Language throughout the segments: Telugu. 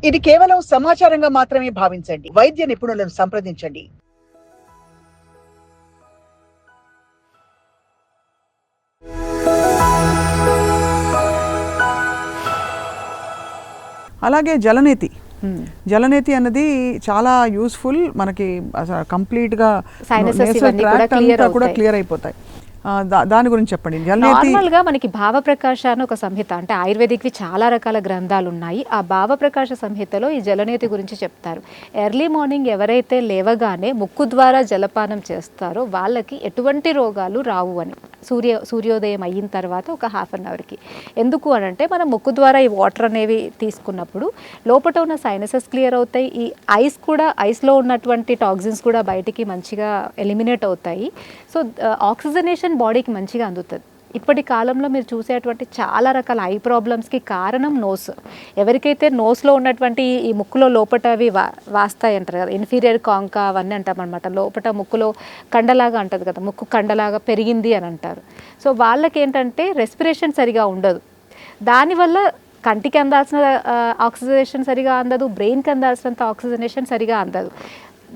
ఇది కేవలం సమాచారంగా మాత్రమే భావించండి. వైద్య నిపుణులను సంప్రదించండి. అలాగే జలనేతి. జలనేతి అన్నది చాలా యూస్ఫుల్ మనకి. కంప్లీట్గా కూడా క్లియర్ అయిపోతాయి. దాని గురించి చెప్పండి. నార్మల్గా మనకి భావప్రకాశ అని ఒక సంహిత, అంటే ఆయుర్వేదిక్వి చాలా రకాల గ్రంథాలు ఉన్నాయి. ఆ భావప్రకాశ సంహితలో ఈ జలనేతి గురించి చెప్తారు. ఎర్లీ మార్నింగ్ ఎవరైతే లేవగానే ముక్కు ద్వారా జలపానం చేస్తారో వాళ్ళకి ఎటువంటి రోగాలు రావు అని. సూర్యోదయం అయిన తర్వాత ఒక హాఫ్ అన్ అవర్కి. ఎందుకు అని అంటే మనం ముక్కు ద్వారా ఈ వాటర్ అనేవి తీసుకున్నప్పుడు లోపల ఉన్న సైనసెస్ క్లియర్ అవుతాయి. ఈ ఐస్లో ఉన్నటువంటి టాక్సిన్స్ కూడా బయటికి మంచిగా ఎలిమినేట్ అవుతాయి. సో ఆక్సిజనేషన్ బాడీకి మంచిగా అందుతుంది. ఇప్పటి కాలంలో మీరు చూసేటువంటి చాలా రకాల ఐ ప్రాబ్లమ్స్కి కారణం నోస్. ఎవరికైతే నోస్లో ఉన్నటువంటి ఈ ముక్కులో లోపట అవి వాస్తాయి అంటారు కదా, ఇన్ఫీరియర్ కాంకా అవన్నీ అంటాం అనమాట. లోపట ముక్కులో కండలాగా అంటుంది కదా, ముక్కు కండలాగా పెరిగింది అని అంటారు. సో వాళ్ళకి ఏంటంటే రెస్పిరేషన్ సరిగా ఉండదు. దానివల్ల కంటికి అందాల్సిన ఆక్సిజనేషన్ సరిగా అందదు, బ్రెయిన్కి అందాల్సినంత ఆక్సిజనేషన్ సరిగా అందదు.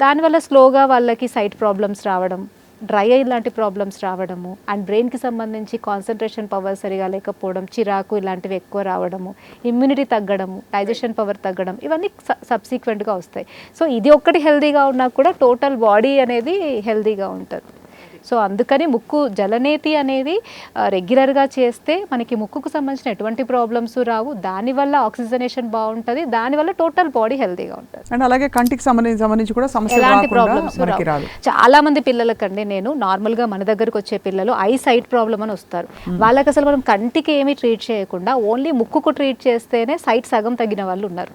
దానివల్ల స్లోగా వాళ్ళకి సైట్ ప్రాబ్లమ్స్ రావడం, డ్రై ఐ లాంటి ప్రాబ్లమ్స్ రావడము, అండ్ బ్రెయిన్కి సంబంధించి కాన్సన్ట్రేషన్ పవర్ సరిగా లేకపోవడం, చిరాకు ఇలాంటివి ఎక్కువ రావడము, ఇమ్యూనిటీ తగ్గడము, డైజెషన్ పవర్ తగ్గడం, ఇవన్నీ సబ్సీక్వెంట్గా వస్తాయి. సో ఇది ఒక్కటి హెల్దీగా ఉన్నా కూడా టోటల్ బాడీ అనేది హెల్దీగా ఉంటుంది. సో అందుకని ముక్కు జలనేతి అనేది రెగ్యులర్గా చేస్తే మనకి ముక్కుకు సంబంధించిన ఎటువంటి ప్రాబ్లమ్స్ రావు. దానివల్ల ఆక్సిజనేషన్ బాగుంటుంది, దానివల్ల టోటల్ బాడీ హెల్తీగా ఉంటుంది. అండ్ అలాగే కంటికి సంబంధించి కూడా ఎలాంటి ప్రాబ్లమ్స్ రావు. చాలా మంది పిల్లలకండి, నేను నార్మల్గా మన దగ్గరకు వచ్చే పిల్లలు ఐ సైట్ ప్రాబ్లమ్ అని వస్తారు. వాళ్ళకి అసలు మనం కంటికి ఏమీ ట్రీట్ చేయకుండా ఓన్లీ ముక్కుకు ట్రీట్ చేస్తేనే సైట్ సగం తగ్గిన వాళ్ళు ఉన్నారు.